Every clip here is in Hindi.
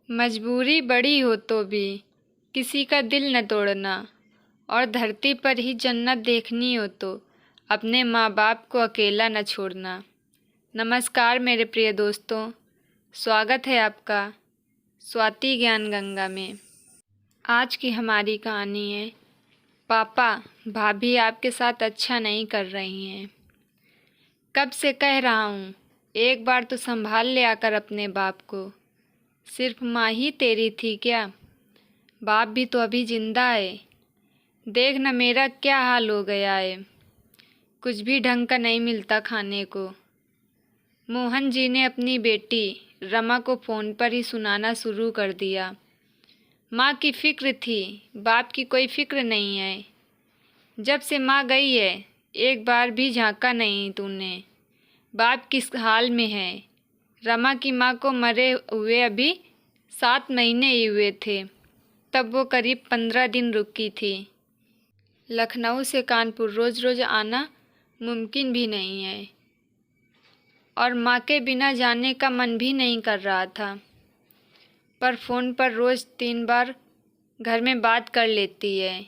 मजबूरी बड़ी हो तो भी किसी का दिल न तोड़ना, और धरती पर ही जन्नत देखनी हो तो अपने माँ बाप को अकेला न छोड़ना। नमस्कार मेरे प्रिय दोस्तों, स्वागत है आपका स्वाति ज्ञान गंगा में। आज की हमारी कहानी है, पापा भाभी आपके साथ अच्छा नहीं कर रही हैं। कब से कह रहा हूँ, एक बार तो संभाल ले आकर अपने बाप को। सिर्फ माँ ही तेरी थी क्या? बाप भी तो अभी जिंदा है। देख न मेरा क्या हाल हो गया है, कुछ भी ढंग का नहीं मिलता खाने को। मोहन जी ने अपनी बेटी रमा को फ़ोन पर ही सुनाना शुरू कर दिया। माँ की फ़िक्र थी, बाप की कोई फ़िक्र नहीं है। जब से माँ गई है एक बार भी झांका नहीं तूने, बाप किस हाल में है। रमा की माँ को मरे हुए अभी 7 महीने ही हुए थे, तब वो करीब 15 दिन रुकी थी। लखनऊ से कानपुर रोज़ रोज़ आना मुमकिन भी नहीं है, और माँ के बिना जाने का मन भी नहीं कर रहा था। पर फ़ोन पर रोज़ 3 बार घर में बात कर लेती है,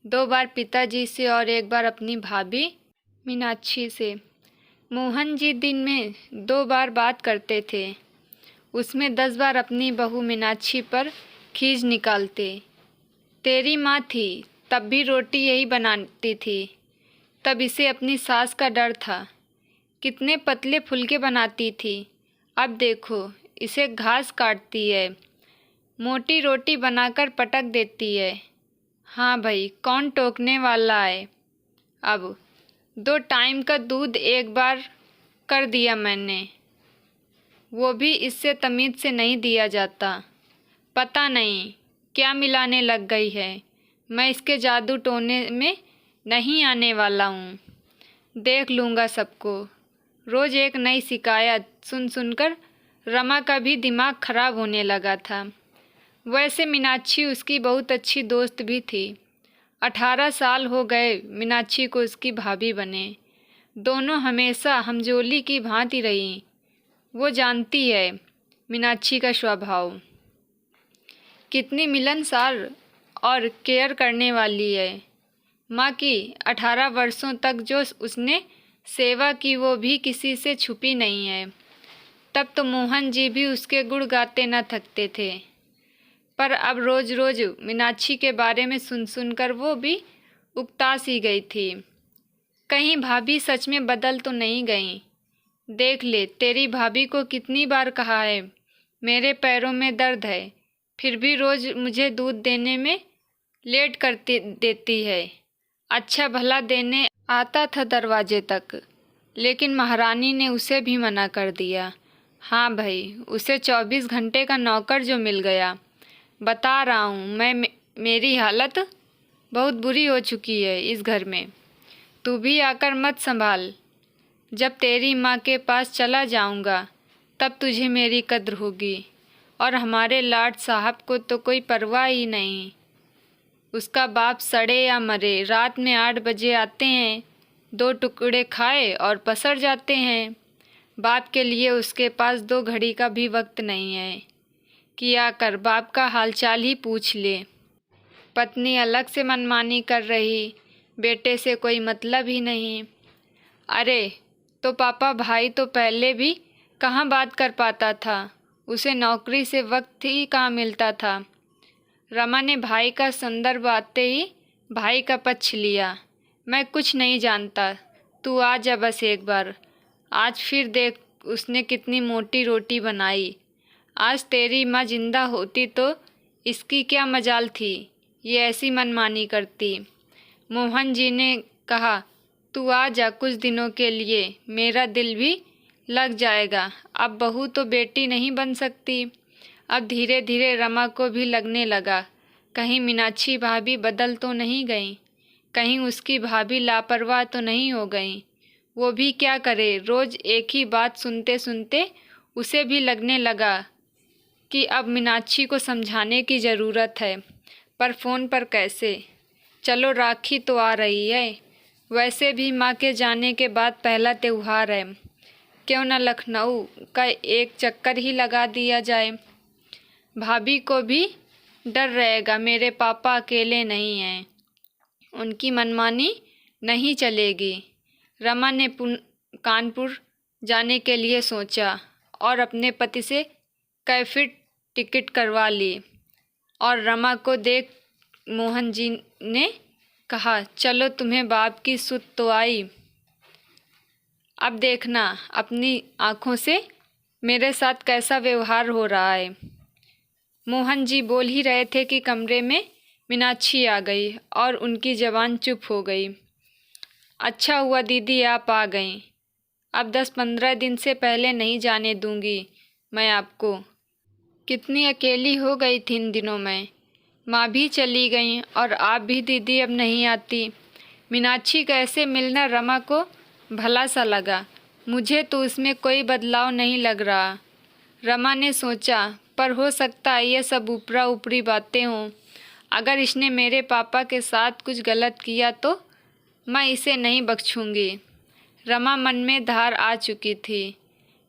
2 बार पिताजी से और 1 बार अपनी भाभी मीनाक्षी से। मोहन जी दिन में 2 बार बात करते थे, उसमें 10 बार अपनी बहू मीनाक्षी पर खींच निकालते। तेरी माँ थी तब भी रोटी यही बनाती थी, तब इसे अपनी सास का डर था। कितने पतले फुलके बनाती थी, अब देखो इसे घास काटती है। मोटी रोटी बनाकर पटक देती है। हाँ भाई, कौन टोकने वाला है। अब 2 टाइम का दूध 1 बार कर दिया मैंने, वो भी इससे तमीज़ से नहीं दिया जाता। पता नहीं क्या मिलाने लग गई है, मैं इसके जादू टोने में नहीं आने वाला हूँ। देख लूँगा सबको। रोज़ एक नई शिकायत सुन सुनकर रमा का भी दिमाग खराब होने लगा था। वैसे मीनाक्षी उसकी बहुत अच्छी दोस्त भी थी। 18 साल हो गए मीनाक्षी को उसकी भाभी बने। दोनों हमेशा हमजोली की भांति रही। वो जानती है मीनाक्षी का स्वभाव कितनी मिलनसार और केयर करने वाली है। माँ की 18 वर्षों तक जो उसने सेवा की वो भी किसी से छुपी नहीं है। तब तो मोहन जी भी उसके गुण गाते न थकते थे, पर अब रोज़ रोज़ मीनाक्षी के बारे में सुन सुनकर वो भी उकता सी गई थी। कहीं भाभी सच में बदल तो नहीं गई। देख ले, तेरी भाभी को कितनी बार कहा है मेरे पैरों में दर्द है, फिर भी रोज़ मुझे दूध देने में लेट करती देती है। अच्छा भला देने आता था दरवाजे तक, लेकिन महारानी ने उसे भी मना कर दिया। हाँ भाई, उसे 24 घंटे का नौकर जो मिल गया। बता रहा हूँ मेरी हालत बहुत बुरी हो चुकी है इस घर में। तू भी आकर मत संभाल। जब तेरी माँ के पास चला जाऊँगा तब तुझे मेरी कद्र होगी। और हमारे लाड साहब को तो कोई परवाह ही नहीं। उसका बाप सड़े या मरे रात में 8 बजे आते हैं, 2 टुकड़े खाए और पसर जाते हैं। बाप के लिए उसके पास 2 घड़ी का भी वक्त नहीं है कि आकर बाप का हालचाल ही पूछ ले। पत्नी अलग से मनमानी कर रही, बेटे से कोई मतलब ही नहीं। अरे तो पापा, भाई तो पहले भी कहाँ बात कर पाता था, उसे नौकरी से वक्त ही कहाँ मिलता था। रमा ने भाई का संदर्भ आते ही भाई का पक्ष लिया। मैं कुछ नहीं जानता, तू आ जा बस एक बार। आज फिर देख उसने कितनी मोटी रोटी बनाई। आज तेरी माँ जिंदा होती तो इसकी क्या मजाल थी, ये ऐसी मनमानी करती। मोहन जी ने कहा, तू आ जा कुछ दिनों के लिए, मेरा दिल भी लग जाएगा। अब बहू तो बेटी नहीं बन सकती। अब धीरे धीरे रमा को भी लगने लगा, कहीं मीनाक्षी भाभी बदल तो नहीं गई, कहीं उसकी भाभी लापरवाह तो नहीं हो गई। वो भी क्या करे, रोज़ एक ही बात सुनते सुनते उसे भी लगने लगा कि अब मीनाक्षी को समझाने की ज़रूरत है। पर फ़ोन पर कैसे? चलो राखी तो आ रही है, वैसे भी माँ के जाने के बाद पहला त्यौहार है, क्यों न लखनऊ का एक चक्कर ही लगा दिया जाए। भाभी को भी डर रहेगा, मेरे पापा अकेले नहीं हैं, उनकी मनमानी नहीं चलेगी। रमा ने कानपुर जाने के लिए सोचा और अपने पति से कैफे टिकट करवा ली। और रमा को देख मोहन जी ने कहा, चलो तुम्हें बाप की सुध तो आई, अब देखना अपनी आँखों से मेरे साथ कैसा व्यवहार हो रहा है। मोहन जी बोल ही रहे थे कि कमरे में मीनाक्षी आ गई और उनकी ज़बान चुप हो गई। अच्छा हुआ दीदी आप आ गईं, अब 10-15 दिन से पहले नहीं जाने दूंगी मैं आपको। कितनी अकेली हो गई थी इन दिनों में, माँ भी चली गई और आप भी दीदी अब नहीं आती। मीनाक्षी का ऐसे मिलना रमा को भला सा लगा, मुझे तो उसमें कोई बदलाव नहीं लग रहा। रमा ने सोचा, पर हो सकता है ये सब ऊपरा ऊपरी बातें हों। अगर इसने मेरे पापा के साथ कुछ गलत किया तो मैं इसे नहीं बख्शूंगी। रमा मन में धार आ चुकी थी।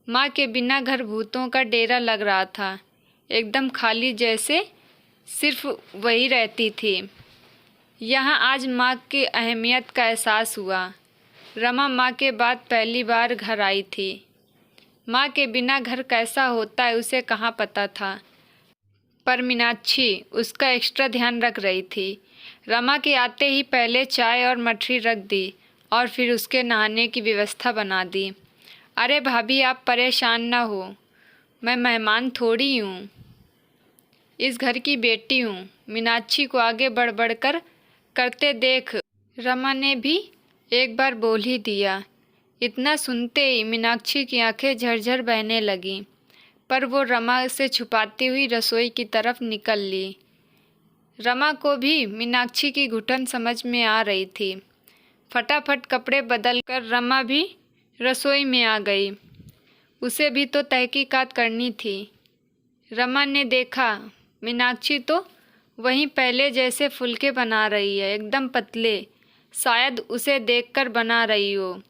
माँ के बिना घर भूतों का डेरा लग रहा था, एकदम खाली, जैसे सिर्फ वही रहती थी। यहाँ आज माँ की अहमियत का एहसास हुआ। रमा माँ के बाद पहली बार घर आई थी। माँ के बिना घर कैसा होता है उसे कहाँ पता था, पर मीनाक्षी उसका एक्स्ट्रा ध्यान रख रही थी। रमा के आते ही पहले चाय और मठरी रख दी और फिर उसके नहाने की व्यवस्था बना दी। अरे भाभी आप परेशान ना हो, मैं मेहमान थोड़ी हूँ, इस घर की बेटी हूँ। मीनाक्षी को आगे बढ़ बढ़ कर करते देख रमा ने भी एक बार बोल ही दिया। इतना सुनते ही मीनाक्षी की आंखें झरझर बहने लगीं, पर वो रमा से छुपाती हुई रसोई की तरफ निकल ली। रमा को भी मीनाक्षी की घुटन समझ में आ रही थी। फटाफट कपड़े बदलकर रमा भी रसोई में आ गई। उसे भी तो तहकीकात करनी थी। रमा ने देखा मीनाक्षी तो वहीं पहले जैसे फुलके बना रही है, एकदम पतले, शायद उसे देखकर बना रही हो।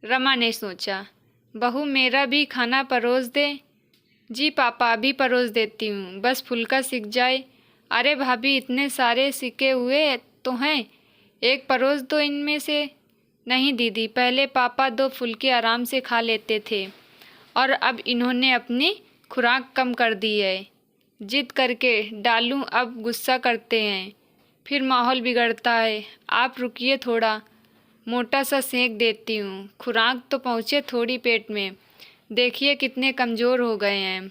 रमा ने सोचा, बहू मेरा भी खाना परोस दे। जी पापा अभी परोस देती हूँ, बस फुलका सिक जाए। अरे भाभी इतने सारे सिके हुए तो हैं, एक परोस दो इनमें से। नहीं दीदी, पहले पापा 2 फुलके आराम से खा लेते थे और अब इन्होंने अपनी खुराक कम कर दी है। जिद करके डालूं अब गुस्सा करते हैं, फिर माहौल बिगड़ता है। आप रुकिए, थोड़ा मोटा सा सेंक देती हूँ, खुराक तो पहुँचे थोड़ी पेट में। देखिए कितने कमज़ोर हो गए हैं।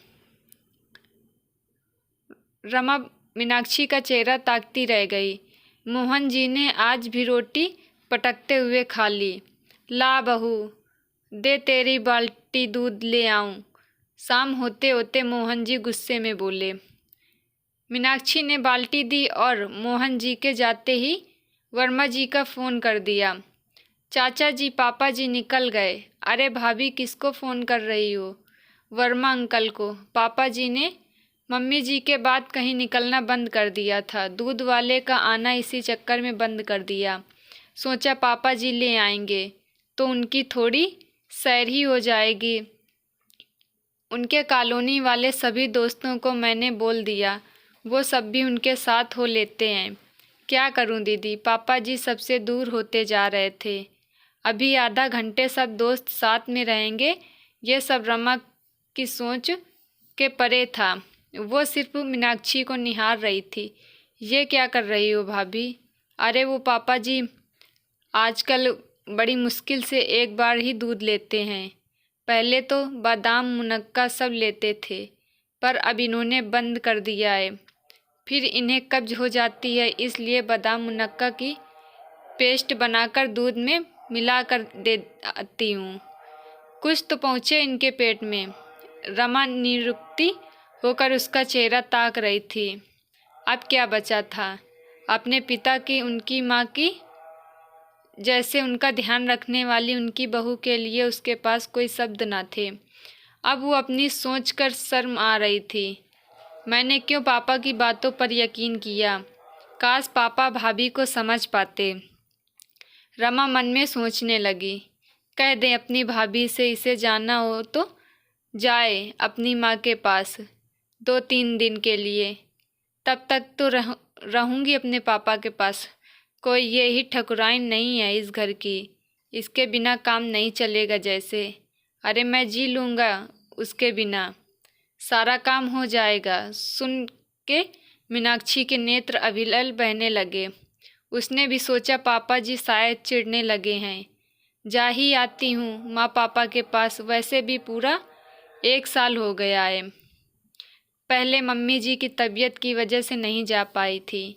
रमा मीनाक्षी का चेहरा ताकती रह गई। मोहन जी ने आज भी रोटी पटकते हुए खा ली। ला बहू, दे तेरी बाल्टी दूध ले आऊं। शाम होते होते मोहन जी गुस्से में बोले। मीनाक्षी ने बाल्टी दी और मोहन जी के जाते ही वर्मा जी का फ़ोन कर दिया। चाचा जी पापा जी निकल गए। अरे भाभी किसको फ़ोन कर रही हो? वर्मा अंकल को। पापा जी ने मम्मी जी के बाद कहीं निकलना बंद कर दिया था, दूध वाले का आना इसी चक्कर में बंद कर दिया। सोचा पापा जी ले आएंगे तो उनकी थोड़ी सैर ही हो जाएगी। उनके कॉलोनी वाले सभी दोस्तों को मैंने बोल दिया, वो सब भी उनके साथ हो लेते हैं। क्या करूं दीदी, पापा जी सबसे दूर होते जा रहे थे। अभी आधा घंटे सब दोस्त साथ में रहेंगे, ये सब रमा की सोच के परे था। वो सिर्फ मीनाक्षी को निहार रही थी। ये क्या कर रही हो भाभी? अरे वो पापा जी आजकल बड़ी मुश्किल से एक बार ही दूध लेते हैं। पहले तो बादाम मुनक्का सब लेते थे, पर अब इन्होंने बंद कर दिया है। फिर इन्हें कब्ज हो जाती है, इसलिए बादाम मुनक्का की पेस्ट बनाकर दूध में मिला कर दे आती हूँ। कुछ तो पहुँचे इनके पेट में। रमा निरुक्ति होकर उसका चेहरा ताक रही थी। अब क्या बचा था? अपने पिता की, उनकी माँ की, जैसे उनका ध्यान रखने वाली उनकी बहू के लिए उसके पास कोई शब्द न थे। अब वो अपनी सोच कर शर्म आ रही थी। मैंने क्यों पापा की बातों पर यकीन किया? काश पापा भाभी को समझ पाते। रमा मन में सोचने लगी। कह दें अपनी भाभी से इसे जाना हो तो जाए अपनी माँ के पास। 2-3 दिन के लिए। तब तक तो रहूँगी अपने पापा के पास। कोई ये ही ठकुराइन नहीं है इस घर की, इसके बिना काम नहीं चलेगा जैसे। अरे मैं जी लूँगा उसके बिना, सारा काम हो जाएगा। सुन के मीनाक्षी के नेत्र अविलल बहने लगे। उसने भी सोचा पापा जी शायद चिढ़ने लगे हैं। जा ही आती हूँ माँ पापा के पास, वैसे भी पूरा 1 साल हो गया है। पहले मम्मी जी की तबीयत की वजह से नहीं जा पाई थी,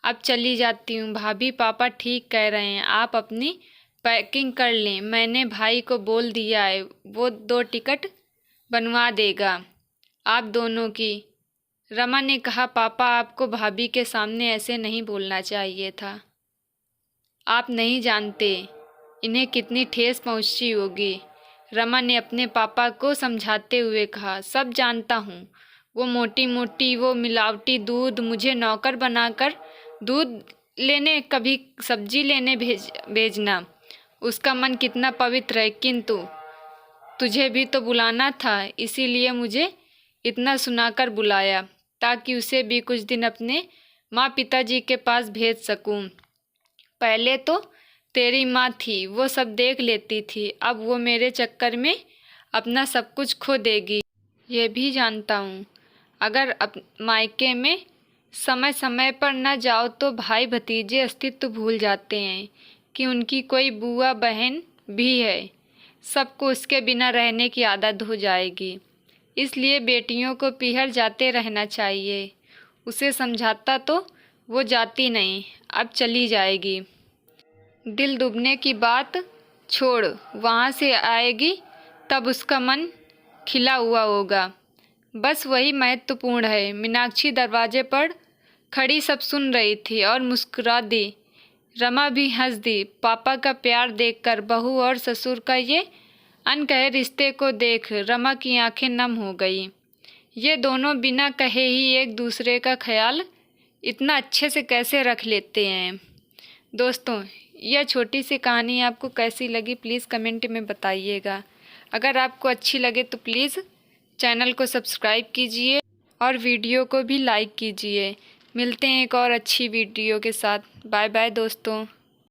अब चली जाती हूँ। भाभी पापा ठीक कह रहे हैं, आप अपनी पैकिंग कर लें। मैंने भाई को बोल दिया है, वो 2 टिकट बनवा देगा आप दोनों की। रमा ने कहा, पापा आपको भाभी के सामने ऐसे नहीं बोलना चाहिए था। आप नहीं जानते इन्हें कितनी ठेस पहुंची होगी। रमा ने अपने पापा को समझाते हुए कहा, सब जानता हूँ। वो मोटी मोटी, वो मिलावटी दूध, मुझे नौकर बनाकर दूध लेने, कभी सब्जी लेने भेजना। उसका मन कितना पवित्र है, किंतु तुझे भी तो बुलाना था, इसीलिए मुझे इतना सुनाकर बुलाया, ताकि उसे भी कुछ दिन अपने माँ पिताजी के पास भेज सकूं। पहले तो तेरी माँ थी, वो सब देख लेती थी, अब वो मेरे चक्कर में अपना सब कुछ खो देगी। ये भी जानता हूँ, अगर मायके में समय समय पर न जाओ तो भाई भतीजे अस्तित्व भूल जाते हैं कि उनकी कोई बुआ बहन भी है। सबको उसके बिना रहने की आदत हो जाएगी। इसलिए बेटियों को पीहर जाते रहना चाहिए। उसे समझाता तो वो जाती नहीं, अब चली जाएगी। दिल दुबने की बात छोड़, वहाँ से आएगी तब उसका मन खिला हुआ होगा, बस वही महत्वपूर्ण है। मीनाक्षी दरवाजे पर खड़ी सब सुन रही थी और मुस्कुरा दी। रमा भी हंस दी। पापा का प्यार देखकर, बहू और ससुर का ये अनकहे रिश्ते को देख रमा की आंखें नम हो गई। ये दोनों बिना कहे ही एक दूसरे का ख्याल इतना अच्छे से कैसे रख लेते हैं। दोस्तों, यह छोटी सी कहानी आपको कैसी लगी प्लीज़ कमेंट में बताइएगा। अगर आपको अच्छी लगे तो प्लीज़ चैनल को सब्सक्राइब कीजिए और वीडियो को भी लाइक कीजिए। मिलते हैं एक और अच्छी वीडियो के साथ। बाय बाय दोस्तों।